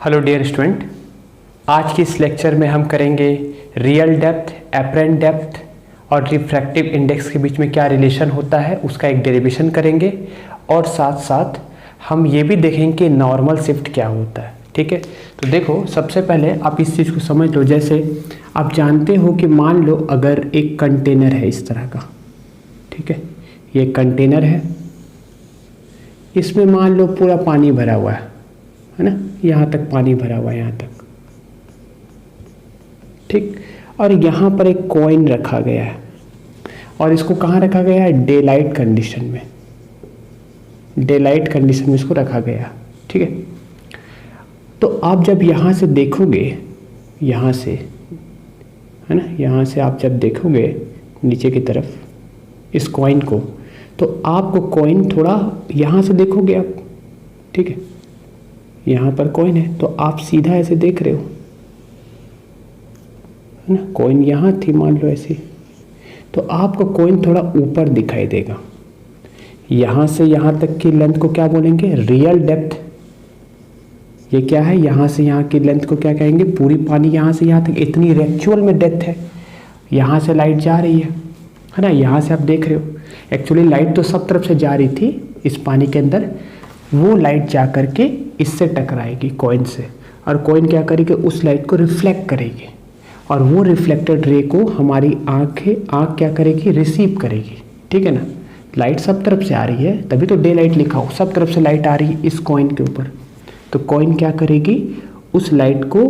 Hello dear student, आज के इस लेक्चर में हम करेंगे रियल डेप्थ, एपरेंट डेप्थ और रिफ्रैक्टिव इंडेक्स के बीच में क्या रिलेशन होता है उसका एक डेरिवेशन करेंगे और साथ साथ हम ये भी देखेंगे कि नॉर्मल शिफ्ट क्या होता है। ठीक है, तो देखो सबसे पहले आप इस चीज़ को समझ लो। जैसे आप जानते हो कि मान लो अगर एक कंटेनर है इस तरह का, ठीक है, ये कंटेनर है, इसमें मान लो पूरा पानी भरा हुआ है ना, यहाँ तक पानी भरा हुआ है, यहाँ तक, ठीक। और यहाँ पर एक कॉइन रखा गया है और इसको कहाँ रखा गया है? डे लाइट कंडीशन में, डे लाइट कंडीशन में इसको रखा गया, ठीक है। तो आप जब यहाँ से देखोगे, यहाँ से, है ना, यहाँ से आप जब देखोगे नीचे की तरफ इस कॉइन को, तो आपको कॉइन थोड़ा यहाँ से देखोगे आप, ठीक है, यहाँ पर कॉइन है तो आप सीधा ऐसे देख रहे हो, है ना, कॉइन यहाँ थी मान लो ऐसी, तो आपको कॉइन थोड़ा ऊपर दिखाई देगा। यहाँ से यहाँ तक की लेंथ को क्या बोलेंगे? Real depth. ये क्या है? यहाँ से यहाँ की लेंथ को क्या कहेंगे? पूरी पानी यहाँ से यहाँ तक, इतनी एक्चुअल में डेप्थ है। यहाँ से लाइट जा रही है ना, यहाँ से आप देख रहे हो। एक्चुअली लाइट तो सब तरफ से जा रही थी इस पानी के अंदर, वो लाइट जा करके इससे टकराएगी कॉइन से, और कॉइन क्या करेगी? उस लाइट को रिफ्लेक्ट करेगी और वो रिफ्लेक्टेड रे को हमारी आँख क्या करेगी? रिसीव करेगी, ठीक है ना। लाइट सब तरफ से आ रही है, तभी तो डे लाइट लिखा हो, सब तरफ से लाइट आ रही है इस कॉइन के ऊपर। तो कॉइन क्या करेगी? उस लाइट को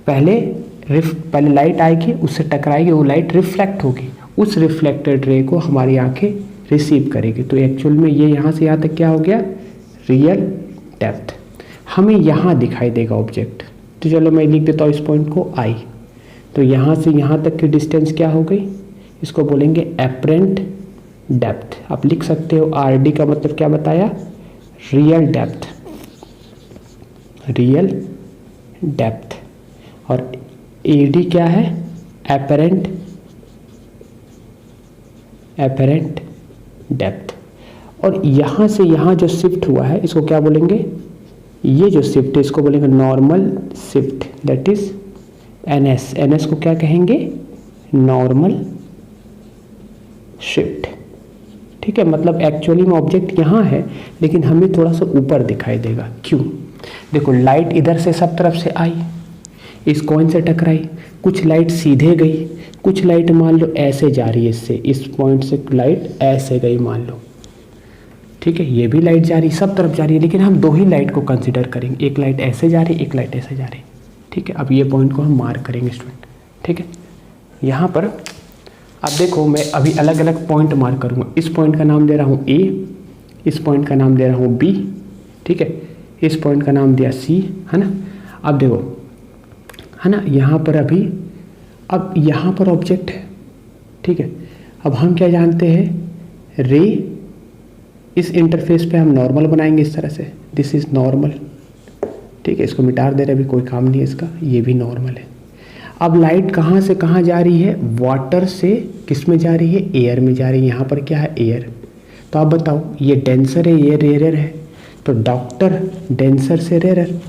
पहले लाइट आएगी, उससे टकराएगी, वो लाइट रिफ्लेक्ट होगी, उस रिफ्लेक्टेड रे को हमारी आंखें रिसीव करेगी। तो एक्चुअल में ये यहाँ से यहाँ तक क्या हो गया? Real depth. हमें यहाँ दिखाई देगा ऑब्जेक्ट, तो चलो मैं लिख देता हूँ इस पॉइंट को आई। तो यहाँ से यहाँ तक की डिस्टेंस क्या हो गई? इसको बोलेंगे एपरेंट डेप्थ। आप लिख सकते हो आर डी का मतलब क्या बताया? Real depth, real depth. और ए डी क्या है? Apparent depth. और यहाँ से यहाँ जो शिफ्ट हुआ है इसको क्या बोलेंगे? ये जो शिफ्ट है इसको बोलेंगे normal shift, that is NS. NS को क्या कहेंगे? नॉर्मल शिफ्ट, ठीक है। मतलब एक्चुअली में ऑब्जेक्ट यहाँ है लेकिन हमें थोड़ा सा ऊपर दिखाई देगा। क्यों? देखो लाइट इधर से सब तरफ से आई, इस कॉइन से टकराई, कुछ लाइट सीधे गई, कुछ लाइट मान लो ऐसे जा रही है, इससे इस पॉइंट से लाइट ऐसे गई मान लो, ठीक है। ये भी लाइट जा रही, सब तरफ जा रही है, लेकिन हम दो ही लाइट को कंसिडर करेंगे, एक लाइट ऐसे जा रही है, एक लाइट ऐसे जा रही है, ठीक है। अब ये पॉइंट को हम मार्क करेंगे स्टूडेंट, ठीक है। यहाँ पर अब देखो मैं अभी अलग अलग पॉइंट मार्क करूँगा। इस पॉइंट का नाम दे रहा हूँ ए, इस पॉइंट का नाम दे रहा हूँ बी, ठीक है, इस पॉइंट का नाम दिया सी, है ना। अब देखो, है ना, यहाँ पर अभी, अब यहाँ पर ऑब्जेक्ट है, ठीक है। अब हम क्या जानते हैं? रे, इस इंटरफेस पे हम नॉर्मल बनाएंगे इस तरह से, दिस इज नॉर्मल, ठीक है। इसको मिटा दे रहे, अभी कोई काम नहीं है इसका, ये भी नॉर्मल है। अब लाइट कहाँ से कहाँ जा रही है? वाटर से किस में जा रही है? एयर में जा रही है। यहाँ पर क्या है? एयर। तो आप बताओ ये डेंसर है, ये रेयर है, तो डॉक्टर डेंसर से रेयर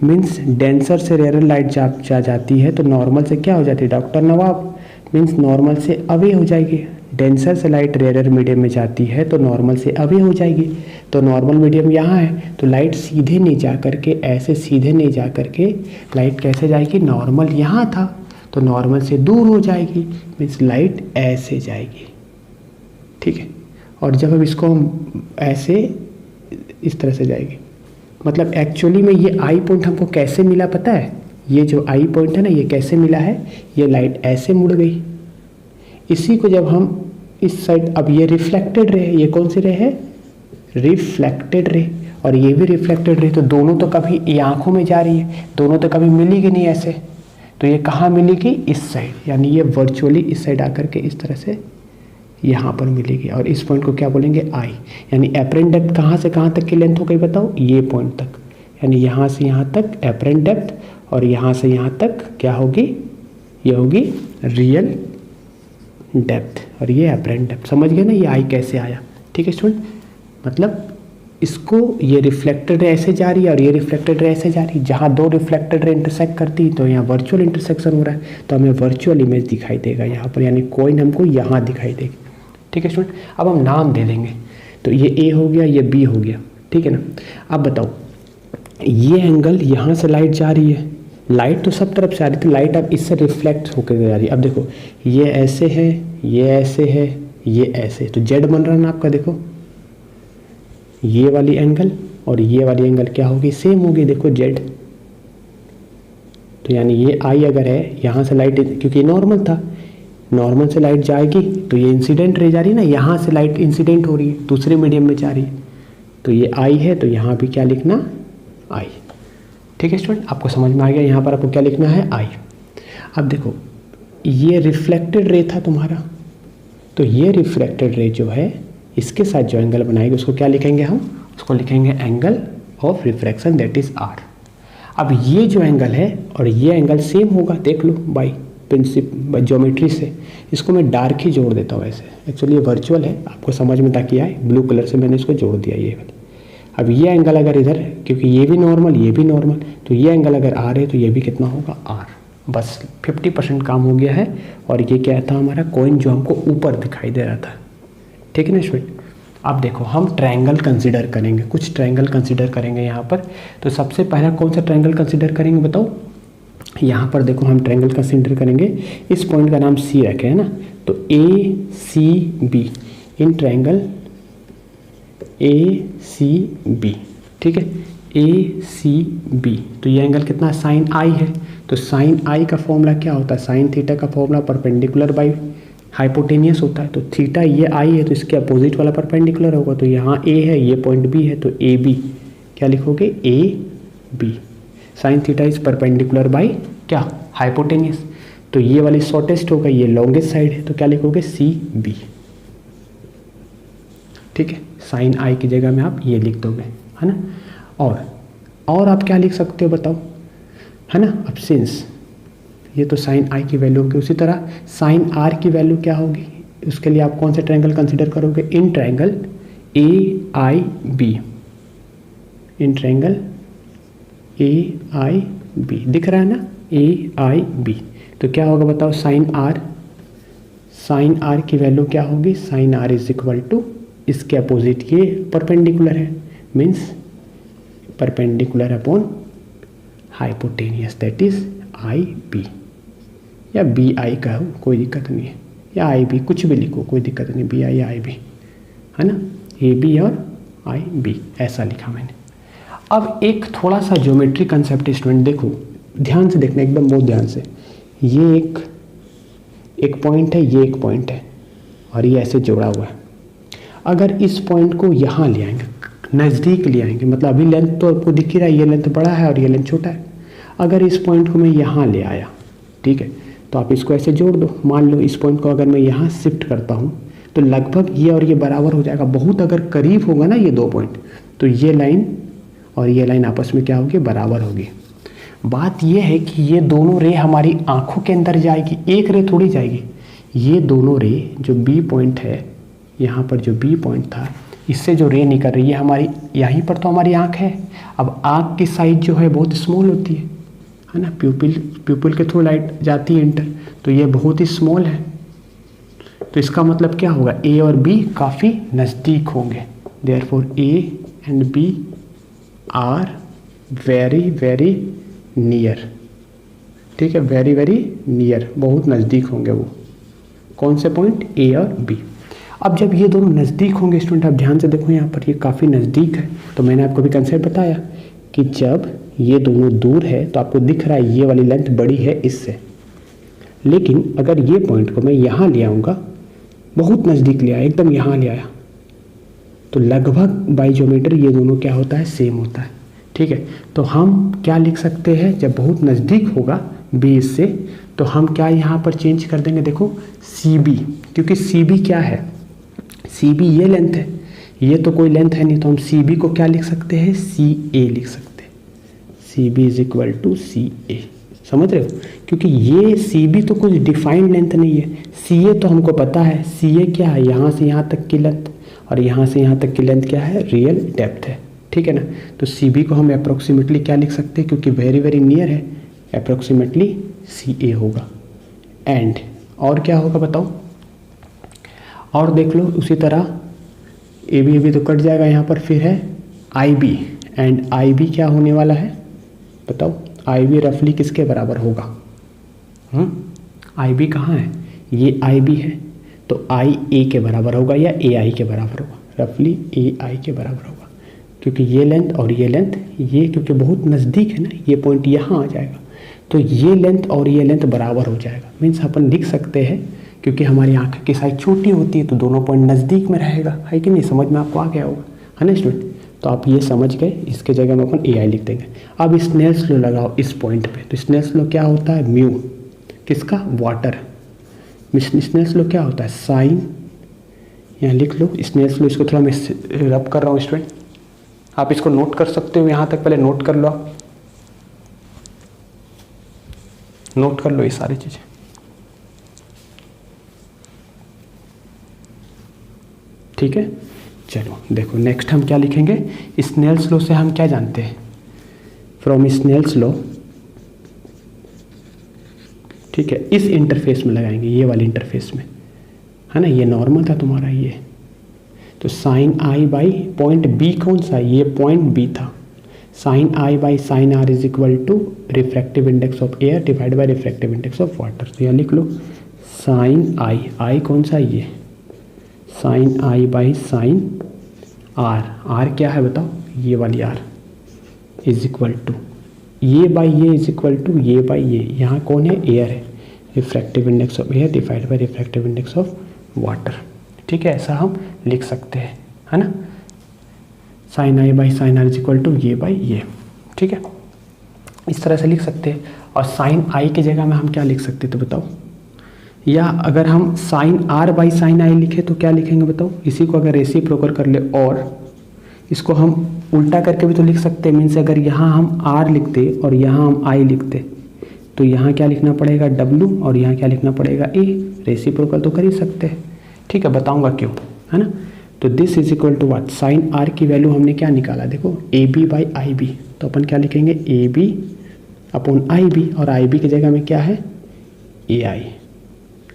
मीन्स डेंसर से रेयर लाइट जा जाती है तो नॉर्मल से क्या हो जाती है? डॉक्टर नवाब मीन्स नॉर्मल से अवे हो जाएगी। डेंसर से लाइट रेयर मीडियम में जाती है तो नॉर्मल से अवे हो जाएगी। तो नॉर्मल मीडियम यहाँ है तो लाइट सीधे नहीं जा करके, ऐसे सीधे नहीं जा करके लाइट कैसे जाएगी? नॉर्मल यहाँ था तो नॉर्मल से दूर हो जाएगी, मीन्स लाइट ऐसे जाएगी, ठीक है। और जब अब इसको हम ऐसे इस तरह से जाएगी, मतलब एक्चुअली में ये आई पॉइंट हमको कैसे मिला पता है? ये जो आई पॉइंट है ना, ये कैसे मिला है? ये लाइट ऐसे मुड़ गई, इसी को जब हम इस साइड, अब ये रिफ्लेक्टेड रे है, ये कौन सी रे है? रिफ्लेक्टेड रे, और ये भी रिफ्लेक्टेड रे, तो दोनों तो कभी ये आंखों में जा रही है, दोनों तो कभी मिलेगी नहीं ऐसे, तो ये कहाँ मिलेगी? इस साइड, यानी ये वर्चुअली इस साइड आकर के इस तरह से यहाँ पर मिलेगी। और इस पॉइंट को क्या बोलेंगे? आई। यानी एपरेंट डेप्थ कहाँ से कहाँ तक की लेंथ हो गई बताओ? ये पॉइंट तक, यानी यहाँ से यहाँ तक एपरेंट डेप्थ, और यहाँ से यहाँ तक क्या होगी? ये होगी रियल डेप्थ, और ये एपरेंट डेप्थ। समझ गए ना ये आई कैसे आया? ठीक है स्टूडेंट, मतलब इसको ये रिफ्लेक्टेड रे ऐसे जा रही है और ये रिफ्लेक्टेड रे ऐसे जा रही है, जहाँ दो रिफ्लेक्टेड रे इंटरसेक्ट करती है तो यहाँ वर्चुअल इंटरसेक्शन हो रहा है, तो हमें वर्चुअल इमेज दिखाई देगा यहाँ पर, यानी कॉइन हमको यहाँ दिखाई देगी। ठीक है स्टूडेंट, अब हम नाम दे देंगे, तो ये ए हो गया, ये बी हो गया, ठीक है ना। अब बताओ ये एंगल, यहाँ से लाइट जा रही है, लाइट तो सब तरफ से आ रही थी, लाइट अब इससे रिफ्लेक्ट होकर जा रही है। अब देखो ये ऐसे है, ये ऐसे है, ये ऐसे, तो जेड बन रहा है ना आपका, देखो ये वाली एंगल और ये वाली एंगल क्या होगी, सेम होगी, देखो जेड। तो यानी ये आई अगर है, यहाँ से लाइट, क्योंकि नॉर्मल था, नॉर्मल से लाइट जाएगी तो ये इंसिडेंट रे जा रही है ना, यहाँ से लाइट इंसिडेंट हो रही है, दूसरे मीडियम में जा रही है, तो ये आई है, तो यहाँ भी क्या लिखना, आई। ठीक है स्टूडेंट, आपको समझ में आ गया, यहाँ पर आपको क्या लिखना है, आई। अब देखो ये रिफ्लेक्टेड रे था तुम्हारा, तो ये रिफ्लेक्टेड रे जो है इसके साथ जो एंगल बनाएगी उसको क्या लिखेंगे हम, उसको लिखेंगे angle of refraction, that is R. अब ये जो एंगल है और ये एंगल सेम होगा, देख लो बाई ज्योमेट्री से, इसको मैं डार्क ही जोड़ देता हूँ ऐसे, एक्चुअली ये वर्चुअल है, आपको समझ में ताकि आए, ब्लू कलर से मैंने इसको जोड़ दिया ये वाला। अब ये एंगल अगर इधर, क्योंकि ये भी नॉर्मल ये भी नॉर्मल, तो ये एंगल अगर आर है तो ये भी कितना होगा, आर। बस 50% काम हो गया है। और ये क्या था हमारा कॉइन जो हमको ऊपर दिखाई दे रहा था। ठीक है ना स्टूडेंट, अब देखो हम ट्रायंगल कंसीडर करेंगे, कुछ ट्रायंगल कंसीडर करेंगे यहाँ पर। तो सबसे पहला कौन सा ट्रायंगल कंसीडर करेंगे बताओ, यहाँ पर देखो हम ट्रायंगल कंसीडर करेंगे, इस पॉइंट का नाम सी रखे है ना, तो A C B, in triangle A C B, ठीक है, ए सी बी, तो ये एंगल कितना, साइन आई है, तो साइन आई का फॉर्मूला क्या होता है, साइन थीटा का फॉर्मूला परपेंडिकुलर बाई हाइपोटेनियस होता है, तो थीटा ये आई है तो इसके अपोजिट वाला परपेंडिकुलर होगा, तो यहाँ ए है, ये पॉइंट बी है, तो ए बी क्या लिखोगे, A B, sine theta is perpendicular by क्या, हाइपोटेनियस, तो ये वाली शॉर्टेस्ट होगा, ये लॉन्गेस्ट साइड है, तो क्या लिखोगे, सी बी। ठीक है, साइन आई की जगह में आप ये लिख दोगे, है ना। और आप क्या लिख सकते हो बताओ, है ना। अब सिंस ये तो साइन आई की वैल्यू होगी, उसी तरह साइन आर की वैल्यू क्या होगी, उसके लिए आप कौन से ट्रायंगल कंसीडर करोगे, in triangle A I B, in triangle A I B, दिख रहा है ना, ए आई बी, तो क्या होगा बताओ, साइन आर की वैल्यू क्या होगी, sine are is equal to, इसके अपोजिट ये परपेंडिकुलर है, means perpendicular upon hypotenuse, that is I B, या बी आई कहो कोई दिक्कत नहीं है, या आई बी कुछ भी लिखो कोई दिक्कत नहीं, बी आई या आई बी, है ना, ए बी और आई बी ऐसा लिखा मैंने। अब एक थोड़ा सा ज्योमेट्री कंसेप्ट स्टूडेंट देखो, ध्यान से देखना, एकदम बहुत ध्यान से, ये एक पॉइंट है, ये एक पॉइंट है, और ये ऐसे जोड़ा हुआ है। अगर इस पॉइंट को यहाँ ले आएंगे, नज़दीक ले आएंगे, मतलब अभी लेंथ तो आपको दिख ही रहा है, ये लेंथ बड़ा है और ये लेंथ छोटा है। अगर इस पॉइंट को मैं यहाँ ले आया, ठीक है, तो आप इसको ऐसे जोड़ दो, मान लो इस पॉइंट को अगर मैं यहाँ शिफ्ट करता हूँ तो लगभग ये और ये बराबर हो जाएगा। बहुत अगर करीब होगा ना ये दो पॉइंट, तो ये लाइन और ये लाइन आपस में क्या होगी, बराबर होगी। बात ये है कि ये दोनों रे हमारी आँखों के अंदर जाएगी, एक रे थोड़ी जाएगी। ये दोनों रे जो बी पॉइंट है, यहाँ पर जो बी पॉइंट था, इससे जो रे निकल रही है हमारी, यहीं पर तो हमारी आँख है। अब आँख की साइज जो है बहुत स्मॉल होती है ना, प्यूपिल के थ्रू लाइट जाती है इंटर, तो ये बहुत ही स्मॉल है। तो इसका मतलब क्या होगा, ए और बी काफ़ी नज़दीक होंगे, therefore A and B are very very near. ठीक है, वेरी वेरी नियर, बहुत नज़दीक होंगे वो। कौन से पॉइंट, ए और बी। अब जब ये दोनों नज़दीक होंगे स्टूडेंट, आप ध्यान से देखो यहाँ पर ये काफ़ी नज़दीक है, तो मैंने आपको भी कंसेप्ट बताया कि जब ये दोनों दूर है तो आपको दिख रहा है ये वाली लेंथ बड़ी है इससे, लेकिन अगर ये पॉइंट को मैं यहाँ ले आऊँगा, बहुत नज़दीक ले आया, एकदम यहाँ ले आया, तो लगभग बाई ज्योमेट्री ये दोनों क्या होता है, सेम होता है। ठीक है, तो हम क्या लिख सकते हैं, जब बहुत नज़दीक होगा बी इससे, तो हम क्या यहाँ पर चेंज कर देंगे, देखो सी बी, क्योंकि सी बी क्या है, सी बी ये लेंथ है, ये तो कोई लेंथ है नहीं, तो हम सी बी को क्या लिख सकते हैं, सी ए लिख सकते हैं। C B is equal to C A, समझ रहे हो, क्योंकि ये सी बी तो कुछ डिफाइंड लेंथ नहीं है, सी ए तो हमको पता है, सी ए क्या है, यहाँ से यहाँ तक की लेंथ, और यहाँ से यहाँ तक की लेंथ क्या है, रियल डेप्थ है, ठीक है ना। तो सी बी को हम अप्रोक्सीमेटली क्या लिख सकते हैं, क्योंकि वेरी वेरी नियर है, अप्रोक्सीमेटली सी ए होगा। एंड और क्या होगा बताओ, और देख लो उसी तरह ए बी तो कट जाएगा यहाँ पर, फिर है आई बी, एंड आई बी क्या होने वाला है बताओ, आई बी रफली किसके बराबर होगा, आई बी कहाँ है, ये आई बी है, तो आई ए के बराबर होगा या ए आई के बराबर होगा, रफली ए आई के बराबर होगा, क्योंकि ये लेंथ और ये लेंथ, ये क्योंकि बहुत नज़दीक है ना, ये पॉइंट यहाँ आ जाएगा, तो ये लेंथ और ये लेंथ बराबर हो जाएगा। मीन्स अपन लिख सकते हैं, क्योंकि हमारी आँख की साइज छोटी होती है तो दोनों पॉइंट नज़दीक में रहेगा, है कि नहीं, समझ में आपको आ गया होगा, है ना स्टूडेंट। तो आप ये समझ गए, इसके जगह में अपन ए आई लिख देंगे। अब स्नेल्स लॉ लगाओ इस पॉइंट पे, तो स्नेल्स लॉ क्या होता है, म्यू किसका, वाटर, स्नेल्स लॉ क्या होता है, साइन, यहाँ लिख लो स्नेल्स लॉ, इसको थोड़ा मैं रब कर रहा हूँ स्टूडेंट, आप इसको नोट कर सकते हो, यहाँ तक पहले नोट कर लो, आप नोट कर लो ये सारी चीज़ें, ठीक है। चलो देखो नेक्स्ट हम क्या लिखेंगे, स्नेल्स लॉ से हम क्या जानते हैं, फ्रॉम स्नेल्स लॉ, ठीक है, इस इंटरफेस में लगाएंगे, ये वाले इंटरफेस में, है ना, ये नॉर्मल था तुम्हारा ये, तो sine i by point B कौन सा, ये पॉइंट बी था, sine i by sine are is equal to refractive index of air divide by refractive index of water. तो यहाँ लिख लो साइन आई, आई कौन सा, ये sine i by sine r, r क्या है बताओ, ये वाली आर इज इक्वल टू ये बाई ये इज इक्वल टू ये बाई ये, यहाँ कौन है, एयर है, refractive index of air divide by refractive index of water, ठीक है, ऐसा हम लिख सकते हैं, है ना, sine i by sine are is equal to ये बाई ये, ठीक है, इस तरह से लिख सकते हैं। और साइन आई की जगह में हम क्या लिख सकते हैं तो बताओ, या अगर हम साइन आर बाई साइन आई लिखे तो क्या लिखेंगे बताओ, इसी को अगर रेसिप्रोकल कर ले, और इसको हम उल्टा करके भी तो लिख सकते हैं, मीन्स अगर यहाँ हम आर लिखते और यहाँ हम आई लिखते तो यहाँ क्या लिखना पड़ेगा डब्लू, और यहाँ क्या लिखना पड़ेगा ए, रेसिप्रोकल तो कर ही सकते हैं, ठीक है, बताऊँगा क्यों, है ना। तो this is equal to what, sine r की वैल्यू हमने क्या निकाला, देखो A B by I B, तो अपन क्या लिखेंगे A B upon I B, और आई बी की जगह में क्या है ए आई,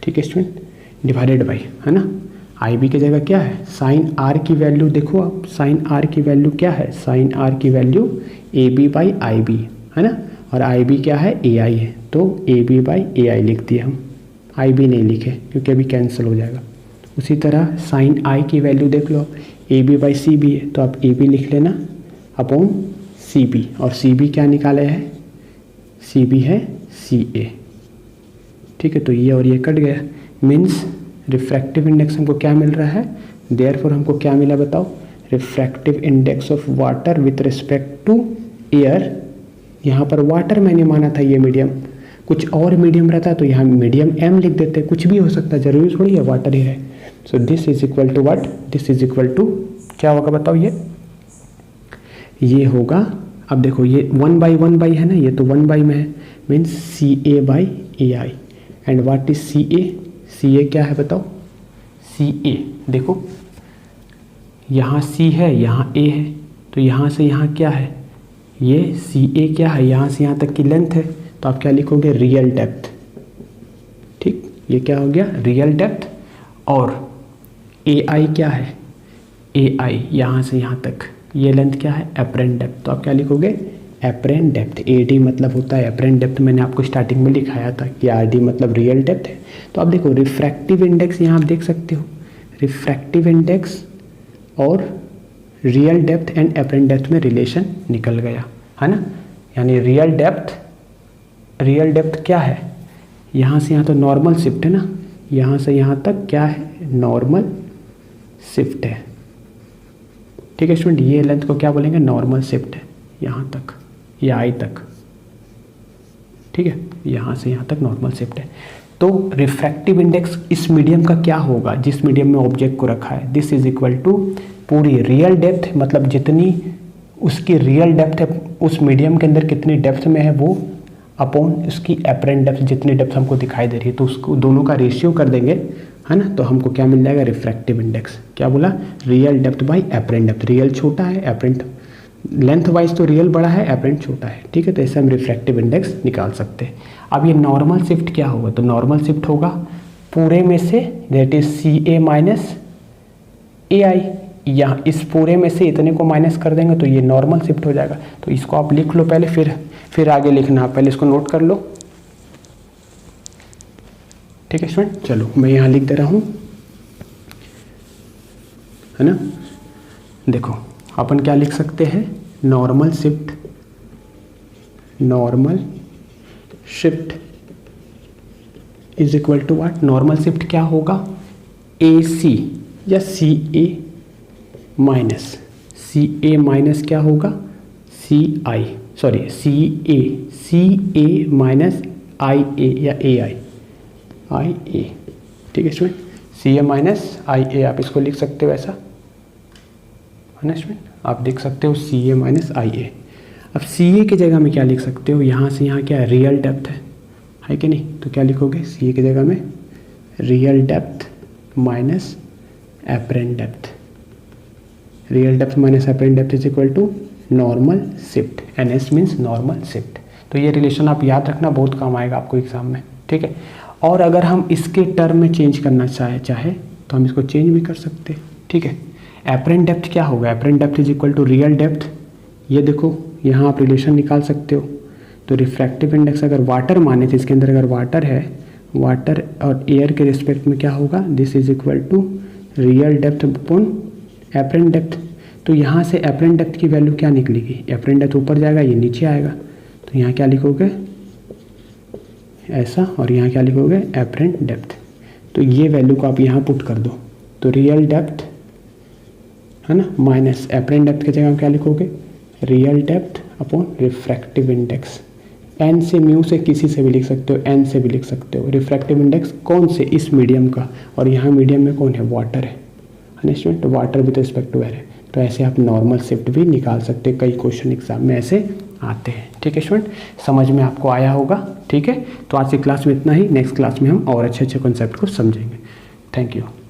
ठीक है स्टूडेंट, डिवाइडेड बाई, है ना, आई बी की जगह क्या है, साइन आर की वैल्यू देखो आप, साइन आर की वैल्यू क्या है, साइन आर की value A B by I B, है ना, और आई बी क्या है ए आई है, तो ए बी बाई ए आई लिख दिए हम, आई बी नहीं लिखे क्योंकि अभी कैंसिल हो जाएगा। उसी तरह साइन आई की वैल्यू देख लो, A B by C B है, तो आप ए बी लिख लेना अपॉन सी बी, और सी बी क्या निकाले है, सी बी है सी ए, ठीक है, तो ये और ये कट गया, मीन्स रिफ्रैक्टिव इंडेक्स हमको क्या मिल रहा है, देयरफॉर हमको क्या मिला बताओ, refractive index of water with respect to air, यहाँ पर वाटर मैंने माना था ये मीडियम, कुछ और मीडियम रहता तो यहाँ मीडियम एम लिख देते, कुछ भी हो सकता है, जरूरी थोड़ी है वाटर ही है। So this is equal to what, this is equal to क्या होगा बताओ, ये होगा, अब देखो ये 1 बाई है ना, ये तो 1 बाई में है, means C A by A I, and what is C A, C A क्या है बताओ, सी ए देखो यहाँ सी है यहाँ ए है, तो यहाँ से यहाँ क्या है, ये सी ए क्या है, यहाँ से यहाँ तक की लेंथ है, तो आप क्या लिखोगे रियल डेप्थ, ठीक, ये क्या हो गया रियल डेप्थ, और ए आई क्या है, ए आई यहाँ से यहाँ तक ये लेंथ क्या है एपरेंट डेप्थ, तो आप क्या लिखोगे एपरेंट डेप्थ, ए डी मतलब होता है एपरेंट डेप्थ, मैंने आपको स्टार्टिंग में लिखाया था कि आर डी मतलब रियल डेप्थ है। तो आप देखो रिफ्रैक्टिव इंडेक्स यहाँ आप देख सकते हो, रिफ्रैक्टिव इंडेक्स और real depth and apparent depth में रिलेशन निकल गया, है ना, यानी रियल डेप्थ क्या है, यहाँ से यहाँ तो नॉर्मल शिफ्ट है ना, यहाँ से यहाँ तक क्या है नॉर्मल शिफ्ट है, ठीक है स्टूडेंट, ये लेंथ को क्या बोलेंगे नॉर्मल शिफ्ट है, यहाँ तक या आई तक, ठीक है, यहाँ से यहाँ तक नॉर्मल शिफ्ट है। तो रिफ्रैक्टिव इंडेक्स इस मीडियम का क्या होगा जिस मीडियम में ऑब्जेक्ट को रखा है, दिस इज इक्वल टू पूरी रियल डेप्थ, मतलब जितनी उसकी रियल डेप्थ है उस मीडियम के अंदर कितनी डेप्थ में है वो अपॉन उसकी एपरेंट डेप्थ, जितनी डेप्थ हमको दिखाई दे रही है, तो उसको दोनों का रेशियो कर देंगे, है ना, तो हमको क्या मिल जाएगा, रिफ्रैक्टिव इंडेक्स। क्या बोला, real depth by apparent depth. Real छोटा है, एपरेंट लेंथ वाइज तो रियल बड़ा है, एपरेंट छोटा है, ठीक है। तो ऐसे हम रिफ्रैक्टिव इंडेक्स निकाल सकते हैं। अब ये नॉर्मल शिफ्ट क्या होगा, तो नॉर्मल शिफ्ट होगा पूरे में से, that is C A minus A I. यहाँ इस पूरे में से इतने को माइनस कर देंगे तो ये नॉर्मल शिफ्ट हो जाएगा। तो इसको आप लिख लो पहले, फिर आगे लिखना, पहले इसको नोट कर लो, ठीक है स्टूडेंट। चलो मैं यहाँ लिख दे रहा हूँ, है ना। देखो अपन क्या लिख सकते हैं, normal shift is equal to what, normal shift क्या होगा, ए सी या सी ए माइनस क्या होगा, सी ए माइनस आई ए या ए आई ए, ठीक है स्टूडेंट। सी ए माइनस आई ए आप इसको लिख सकते हो ऐसा, है ना स्टूडेंट, आप देख सकते हो सी ए माइनस आई ए। अब सी ए की जगह में क्या लिख सकते हो, यहाँ से यहाँ क्या है, रियल डेप्थ है कि नहीं, तो क्या लिखोगे, सी ए की जगह में real depth minus apparent depth. Real depth minus apparent depth is equal to normal shift, N S means normal shift. तो ये रिलेशन आप याद रखना, बहुत काम आएगा आपको एग्जाम में, ठीक है। और अगर हम इसके टर्म में चेंज करना चाहे तो हम इसको चेंज भी कर सकते हैं, ठीक है। एपरेंट डेप्थ क्या होगा, apparent depth is equal to real depth, ये देखो यहाँ आप रिलेशन निकाल सकते हो। तो रिफ्रैक्टिव इंडेक्स अगर वाटर माने तो इसके अंदर अगर वाटर है, वाटर और एयर के रिस्पेक्ट में क्या होगा, this is equal to real depth upon apparent depth. तो यहाँ से एपरेंट डेप्थ की वैल्यू क्या निकलेगी, एपरेंट डेप्थ ऊपर जाएगा, ये नीचे आएगा, तो यहाँ क्या लिखोगे ऐसा, और यहाँ क्या लिखोगे एपरेंट डेप्थ। तो ये वैल्यू को आप यहाँ पुट कर दो, तो रियल डेप्थ, है ना, माइनस एपरेंट डेप्थ की जगह क्या लिखोगे, real depth upon refractive index. N से म्यू से किसी से भी लिख सकते हो, एन से भी लिख सकते हो। रिफ्रैक्टिव इंडेक्स कौन से, इस मीडियम का, और यहाँ मीडियम में कौन है, वाटर है ना student, water with respect to air है। तो ऐसे आप नॉर्मल शिफ्ट भी निकाल सकते हैं, कई क्वेश्चन एग्जाम में ऐसे आते हैं, ठीक है स्टूडेंट। समझ में आपको आया होगा, ठीक है। तो आज की क्लास में इतना ही, नेक्स्ट क्लास में हम और अच्छे कॉन्सेप्ट को समझेंगे। Thank you.